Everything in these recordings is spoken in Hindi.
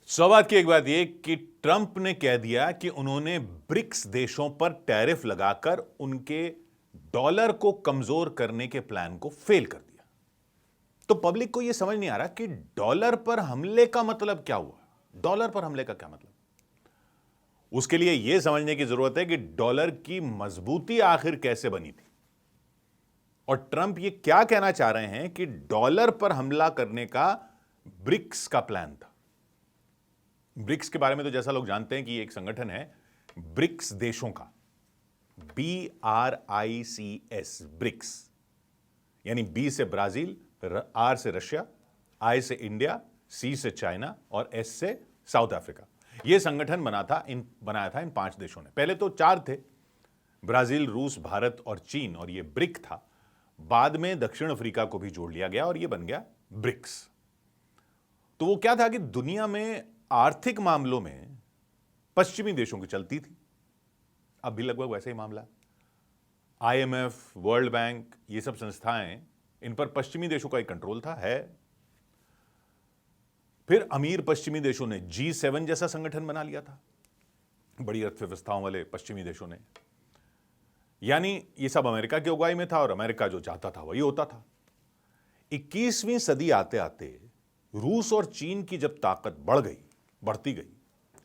सवाल की एक बात यह कि ट्रंप ने कह दिया कि उन्होंने ब्रिक्स देशों पर टैरिफ लगाकर उनके डॉलर को कमजोर करने के प्लान को फेल कर दिया। तो पब्लिक को यह समझ नहीं आ रहा कि डॉलर पर हमले का मतलब क्या हुआ। डॉलर पर हमले का क्या मतलब? उसके लिए यह समझने की जरूरत है कि डॉलर की मजबूती आखिर कैसे बनी थी और ट्रंप यह क्या कहना चाह रहे हैं कि डॉलर पर हमला करने का ब्रिक्स का प्लान था। ब्रिक्स के बारे में तो जैसा लोग जानते हैं कि यह एक संगठन है ब्रिक्स देशों का, BRICS, ब्रिक्स, यानी बी से ब्राजील, आर से रशिया, आई से इंडिया, सी से चाइना और एस से साउथ अफ्रीका। यह संगठन बनाया था इन 5 देशों ने। पहले तो 4 थे, ब्राजील, रूस, भारत और चीन, और यह ब्रिक था। बाद में दक्षिण अफ्रीका को भी जोड़ लिया गया और यह बन गया ब्रिक्स। तो वो क्या था कि दुनिया में आर्थिक मामलों में पश्चिमी देशों की चलती थी। अब भी लगभग वैसा ही मामला। IMF, वर्ल्ड बैंक, ये सब संस्थाएं, इन पर पश्चिमी देशों का ही कंट्रोल था है। फिर अमीर पश्चिमी देशों ने G7 जैसा संगठन बना लिया था, बड़ी अर्थव्यवस्थाओं वाले पश्चिमी देशों ने। यानी ये सब अमेरिका की अगुवाई में था और अमेरिका जो चाहता था वही होता था। 21वीं सदी आते आते रूस और चीन की जब ताकत बढ़ती गई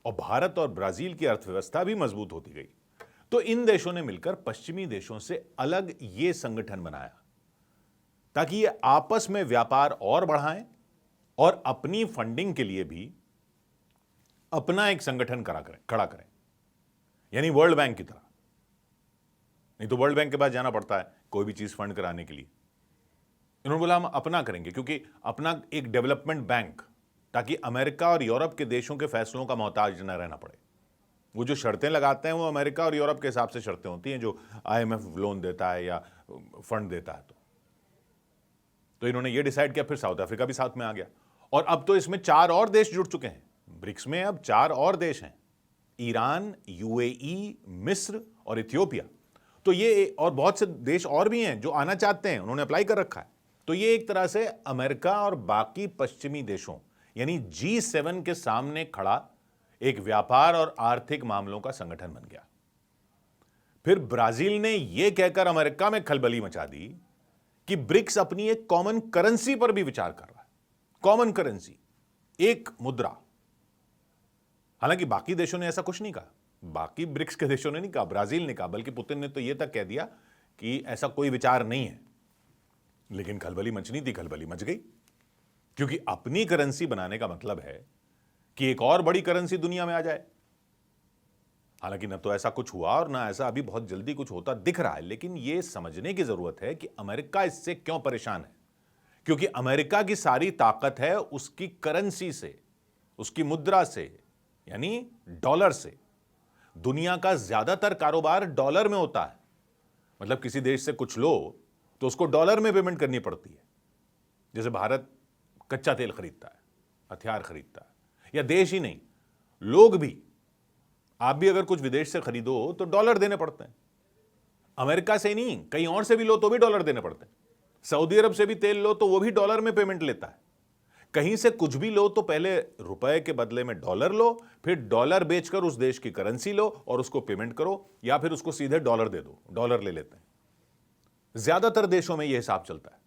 और भारत और ब्राजील की अर्थव्यवस्था भी मजबूत होती गई, तो इन देशों ने मिलकर पश्चिमी देशों से अलग यह संगठन बनाया ताकि ये आपस में व्यापार और बढ़ाएं और अपनी फंडिंग के लिए भी अपना एक संगठन खड़ा करें, यानी वर्ल्ड बैंक की तरह। नहीं तो वर्ल्ड बैंक के पास जाना पड़ता है कोई भी चीज फंड कराने के लिए। इन्होंने बोला हम अपना करेंगे, क्योंकि अपना एक डेवलपमेंट बैंक, ताकि अमेरिका और यूरोप के देशों के फैसलों का मोहताज न रहना पड़े। वो जो शर्तें लगाते हैं वो अमेरिका और यूरोप के हिसाब से शर्तें होती हैं, जो IMF लोन देता है या फंड देता है। तो इन्होंने ये डिसाइड किया। फिर साउथ अफ्रीका भी साथ में आ गया और अब तो इसमें 4 और देश जुड़ चुके हैं। ब्रिक्स में अब 4 और देश हैं, ईरान, UAE, मिस्र और इथियोपिया। तो ये और बहुत से देश और भी हैं जो आना चाहते हैं, उन्होंने अप्लाई कर रखा है। तो ये एक तरह से अमेरिका और बाकी पश्चिमी देशों यानी G7 के सामने खड़ा एक व्यापार और आर्थिक मामलों का संगठन बन गया। फिर ब्राजील ने यह कहकर अमेरिका में खलबली मचा दी कि ब्रिक्स अपनी एक कॉमन करेंसी पर भी विचार कर रहा है। कॉमन करेंसी, एक मुद्रा। हालांकि बाकी देशों ने ऐसा कुछ नहीं कहा, बाकी ब्रिक्स के देशों ने नहीं कहा, ब्राजील ने कहा, बल्कि पुतिन ने तो यह तक कह दिया कि ऐसा कोई विचार नहीं है। लेकिन खलबली मचनी थी, खलबली मच गई, क्योंकि अपनी करेंसी बनाने का मतलब है कि एक और बड़ी करेंसी दुनिया में आ जाए। हालांकि न तो ऐसा कुछ हुआ और ना ऐसा अभी बहुत जल्दी कुछ होता दिख रहा है, लेकिन यह समझने की जरूरत है कि अमेरिका इससे क्यों परेशान है। क्योंकि अमेरिका की सारी ताकत है उसकी करेंसी से, उसकी मुद्रा से, यानी डॉलर से। दुनिया का ज्यादातर कारोबार डॉलर में होता है। मतलब किसी देश से कुछ लो तो उसको डॉलर में पेमेंट करनी पड़ती है। जैसे भारत कच्चा तेल खरीदता है, हथियार खरीदता है, या देश ही नहीं, लोग भी, आप भी अगर कुछ विदेश से खरीदो तो डॉलर देने पड़ते हैं। अमेरिका से नहीं, कहीं और से भी लो तो भी डॉलर देने पड़ते हैं। सऊदी अरब से भी तेल लो तो वो भी डॉलर में पेमेंट लेता है। कहीं से कुछ भी लो तो पहले रुपए के बदले में डॉलर लो, फिर डॉलर बेचकर उस देश की करेंसी लो और उसको पेमेंट करो, या फिर उसको सीधे डॉलर दे दो, डॉलर ले लेते हैं। ज्यादातर देशों में यह हिसाब चलता है।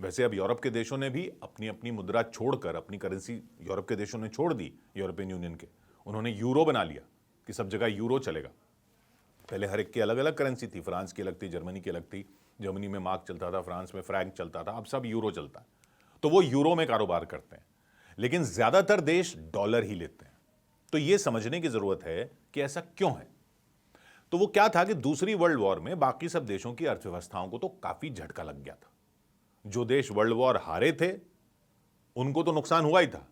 वैसे अब यूरोप के देशों ने भी अपनी अपनी मुद्रा छोड़कर, अपनी करेंसी यूरोप के देशों ने छोड़ दी, यूरोपियन यूनियन के, उन्होंने यूरो बना लिया कि सब जगह यूरो चलेगा। पहले हर एक की अलग अलग करेंसी थी, फ्रांस की अलग थी, जर्मनी की अलग थी, जर्मनी में मार्क चलता था, फ्रांस में फ्रैंक चलता था, अब सब यूरो चलता है। तो वो यूरो में कारोबार करते हैं, लेकिन ज्यादातर देश डॉलर ही लेते हैं। तो यह समझने की जरूरत है कि ऐसा क्यों है। तो वो क्या था कि दूसरी वर्ल्ड वॉर में बाकी सब देशों की अर्थव्यवस्थाओं को तो काफी झटका लग गया था। जो देश वर्ल्ड वॉर हारे थे उनको तो नुकसान हुआ ही था।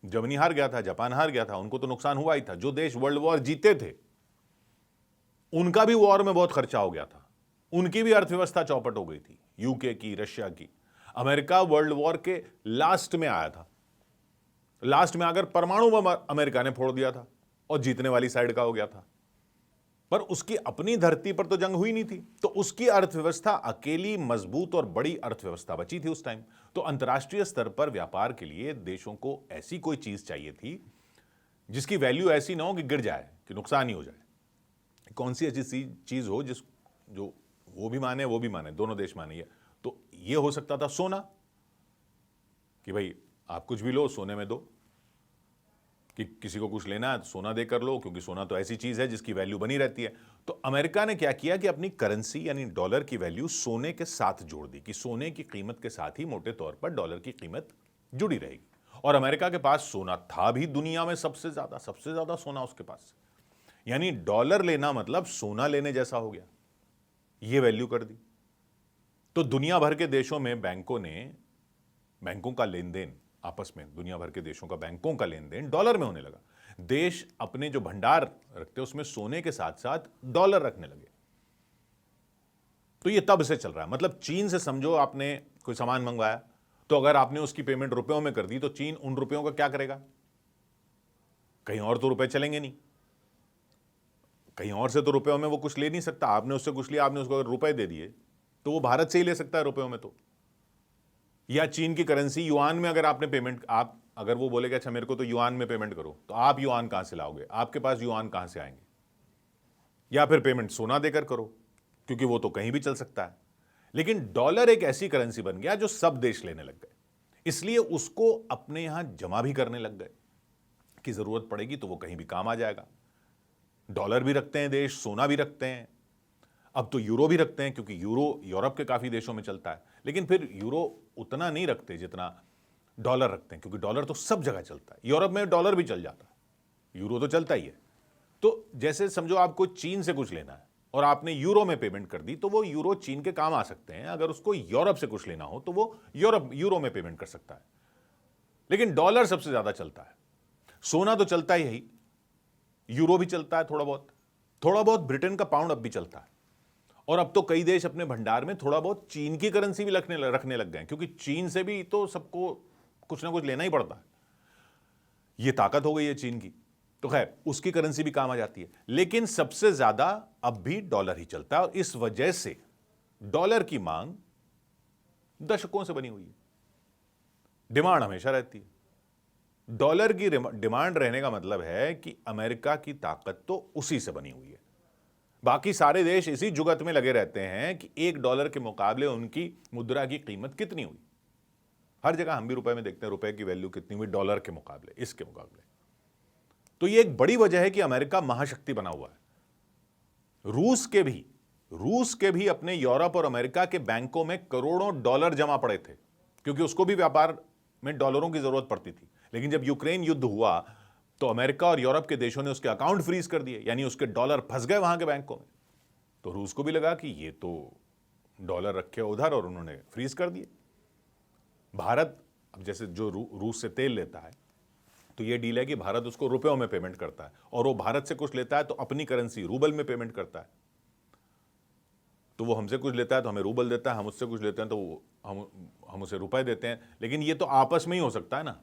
जर्मनी हार गया था, जापान हार गया था, उनको तो नुकसान हुआ ही था। जो देश वर्ल्ड वॉर जीते थे उनका भी वॉर में बहुत खर्चा हो गया था, उनकी भी अर्थव्यवस्था चौपट हो गई थी, यूके की, रशिया की। अमेरिका वर्ल्ड वॉर के लास्ट में आया था, लास्ट में आकर परमाणु बम अमेरिका ने फोड़ दिया था और जीतने वाली साइड का हो गया था। पर उसकी अपनी धरती पर तो जंग हुई नहीं थी, तो उसकी अर्थव्यवस्था अकेली मजबूत और बड़ी अर्थव्यवस्था बची थी उस टाइम। तो अंतर्राष्ट्रीय स्तर पर व्यापार के लिए देशों को ऐसी कोई चीज चाहिए थी जिसकी वैल्यू ऐसी ना हो कि गिर जाए, कि नुकसान ही हो जाए। कौन सी ऐसी चीज हो जो वो भी माने, वो भी माने, दोनों देश माने। तो ये हो सकता था सोना, कि भाई आप कुछ भी लो सोने में दो, कि किसी को कुछ लेना है तो सोना देकर लो, क्योंकि सोना तो ऐसी चीज है जिसकी वैल्यू बनी रहती है। तो अमेरिका ने क्या किया कि अपनी करेंसी यानी डॉलर की वैल्यू सोने के साथ जोड़ दी, कि सोने की कीमत के साथ ही मोटे तौर पर डॉलर की कीमत जुड़ी रहेगी। और अमेरिका के पास सोना था भी दुनिया में सबसे ज्यादा सोना उसके पास, यानी डॉलर लेना मतलब सोना लेने जैसा हो गया, ये वैल्यू कर दी। तो दुनिया भर के देशों में बैंकों का लेन देन आपस में, दुनिया भर के देशों का बैंकों का लेन देन डॉलर में होने लगा। देश अपने जो भंडार रखते उसमें सोने के साथ साथ डॉलर रखने लगे। तो ये तब से चल रहा है। मतलब चीन से समझो आपने कोई सामान मंगवाया, तो अगर आपने उसकी पेमेंट रुपयों में कर दी तो चीन उन रुपयों का क्या करेगा? कहीं और तो रुपए चलेंगे नहीं, कहीं और से तो रुपयों में वो कुछ ले नहीं सकता। आपने उससे कुछ लिया, आपने उसको अगर रुपए दे दिए तो वो भारत से ही ले सकता है रुपयों में। तो या चीन की करेंसी युआन में अगर आपने पेमेंट, आप अगर वो बोलेगा अच्छा मेरे को तो युआन में पेमेंट करो, तो आप युआन कहां से लाओगे? आपके पास युआन कहां से आएंगे? या फिर पेमेंट सोना देकर करो, क्योंकि वो तो कहीं भी चल सकता है। लेकिन डॉलर एक ऐसी करेंसी बन गया जो सब देश लेने लग गए, इसलिए उसको अपने यहां जमा भी करने लग गए कि जरूरत पड़ेगी तो वो कहीं भी काम आ जाएगा। डॉलर भी रखते हैं देश, सोना भी रखते हैं, अब तो यूरो भी रखते हैं, क्योंकि यूरो यूरोप के काफी देशों में चलता है। लेकिन फिर यूरो उतना नहीं रखते जितना डॉलर रखते हैं, क्योंकि डॉलर तो सब जगह चलता है। यूरोप में डॉलर भी चल जाता है, यूरो तो चलता ही है। तो जैसे समझो आपको चीन से कुछ लेना है और आपने यूरो में पेमेंट कर दी, तो वो यूरो चीन के काम आ सकते हैं। अगर उसको यूरोप से कुछ लेना हो तो वो यूरो में पेमेंट कर सकता है। लेकिन डॉलर सबसे ज्यादा चलता है। सोना तो चलता ही है, यूरो भी चलता है, थोड़ा बहुत ब्रिटेन का पाउंड अब भी चलता है। और अब तो कई देश अपने भंडार में थोड़ा बहुत चीन की करेंसी भी रखने लग गए, क्योंकि चीन से भी तो सबको कुछ ना कुछ लेना ही पड़ता है। ये ताकत हो गई है चीन की, तो खैर उसकी करेंसी भी काम आ जाती है। लेकिन सबसे ज्यादा अब भी डॉलर ही चलता है, और इस वजह से डॉलर की मांग दशकों से बनी हुई है। डिमांड हमेशा रहती है। डॉलर की डिमांड रहने का मतलब है कि अमेरिका की ताकत तो उसी से बनी हुई है। बाकी सारे देश इसी जुगत में लगे रहते हैं कि $1 के मुकाबले उनकी मुद्रा की कीमत कितनी हुई। हर जगह हम भी रुपए में देखते हैं रुपए की वैल्यू कितनी हुई डॉलर के मुकाबले, इसके मुकाबले। तो ये एक बड़ी वजह है कि अमेरिका महाशक्ति बना हुआ है। रूस के भी अपने यूरोप और अमेरिका के बैंकों में करोड़ों डॉलर जमा पड़े थे, क्योंकि उसको भी व्यापार में डॉलरों की जरूरत पड़ती थी। लेकिन जब यूक्रेन युद्ध हुआ तो अमेरिका और यूरोप के देशों ने उसके अकाउंट फ्रीज कर दिए, यानी उसके डॉलर फंस गए वहां के बैंकों में। तो रूस को भी लगा कि ये तो डॉलर रखे उधर, और उन्होंने फ्रीज कर दिए। भारत अब जैसे जो रूस से तेल लेता है, तो ये डील है कि भारत उसको रुपयों में पेमेंट करता है, और वो भारत से कुछ लेता है तो अपनी करेंसी रूबल में पेमेंट करता है। तो वो हमसे कुछ लेता है तो हमें रूबल देता है, हम उससे कुछ लेते हैं तो हम उसे रुपए देते हैं। लेकिन ये तो आपस में ही हो सकता है ना,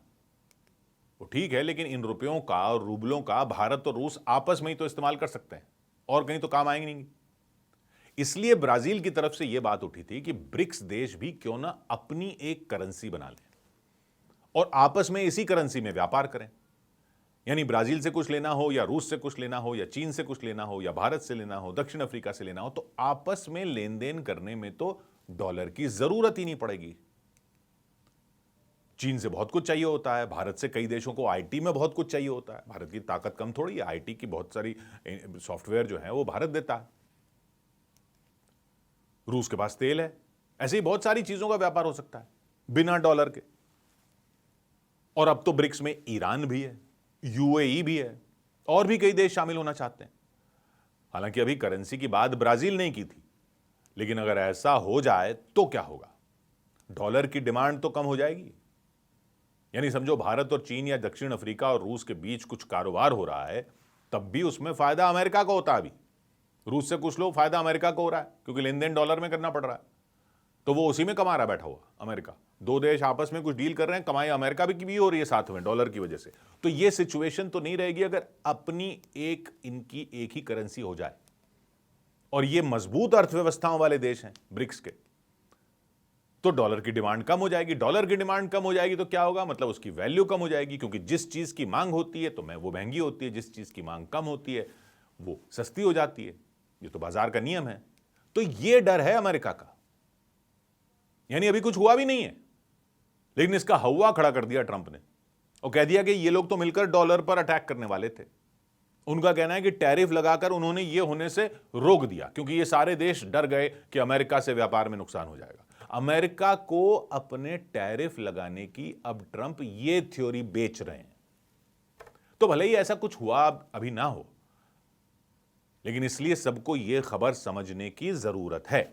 वो ठीक है, लेकिन इन रुपयों का और रूबलों का भारत और रूस आपस में ही तो इस्तेमाल कर सकते हैं, और कहीं तो काम आएंगे नहीं। इसलिए ब्राजील की तरफ से यह बात उठी थी कि ब्रिक्स देश भी क्यों ना अपनी एक करेंसी बना लें और आपस में इसी करेंसी में व्यापार करें। यानी ब्राजील से कुछ लेना हो, या रूस से कुछ लेना हो, या चीन से कुछ लेना हो, या भारत से लेना हो, दक्षिण अफ्रीका से लेना हो, तो आपस में लेन देन करने में तो डॉलर की जरूरत ही नहीं पड़ेगी। चीन से बहुत कुछ चाहिए होता है, भारत से कई देशों को आईटी में बहुत कुछ चाहिए होता है। भारत की ताकत कम थोड़ी है, आईटी की बहुत सारी सॉफ्टवेयर जो है वो भारत देता है। रूस के पास तेल है, ऐसे ही बहुत सारी चीजों का व्यापार हो सकता है बिना डॉलर के। और अब तो ब्रिक्स में ईरान भी है, यूएई भी है, और भी कई देश शामिल होना चाहते हैं। हालांकि अभी करेंसी की बात ब्राजील ने की थी, लेकिन अगर ऐसा हो जाए तो क्या होगा? डॉलर की डिमांड तो कम हो जाएगी। यानी समझो भारत और चीन या दक्षिण अफ्रीका और रूस के बीच कुछ कारोबार हो रहा है, तब भी उसमें फायदा अमेरिका को होता है। अभी रूस से कुछ लो, फायदा अमेरिका को हो रहा है, क्योंकि लेन देन डॉलर में करना पड़ रहा है, तो वो उसी में कमा रहा बैठा हुआ अमेरिका। दो देश आपस में कुछ डील कर रहे हैं, कमाई अमेरिका भी हो रही है साथ में डॉलर की वजह से। तो ये सिचुएशन तो नहीं रहेगी अगर अपनी इनकी एक ही करेंसी हो जाए। और ये मजबूत अर्थव्यवस्थाओं वाले देश हैं ब्रिक्स के, तो डॉलर की डिमांड कम हो जाएगी। डॉलर की डिमांड कम हो जाएगी तो क्या होगा, मतलब उसकी वैल्यू कम हो जाएगी, क्योंकि जिस चीज की मांग होती है तो वो महंगी होती है, जिस चीज की मांग कम होती है वो सस्ती हो जाती है। ये तो बाजार का नियम है। तो ये डर है अमेरिका का। यानी अभी कुछ हुआ भी नहीं है, लेकिन इसका हवा खड़ा कर दिया ट्रंप ने और कह दिया कि ये लोग तो मिलकर डॉलर पर अटैक करने वाले थे। उनका कहना है कि टैरिफ लगाकर उन्होंने ये होने से रोक दिया, क्योंकि ये सारे देश डर गए कि अमेरिका से व्यापार में नुकसान हो जाएगा। अमेरिका को अपने टैरिफ लगाने की अब ट्रंप ये थ्योरी बेच रहे हैं। तो भले ही ऐसा कुछ हुआ अभी ना हो, लेकिन इसलिए सबको यह खबर समझने की जरूरत है।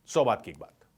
100 बात की एक बात।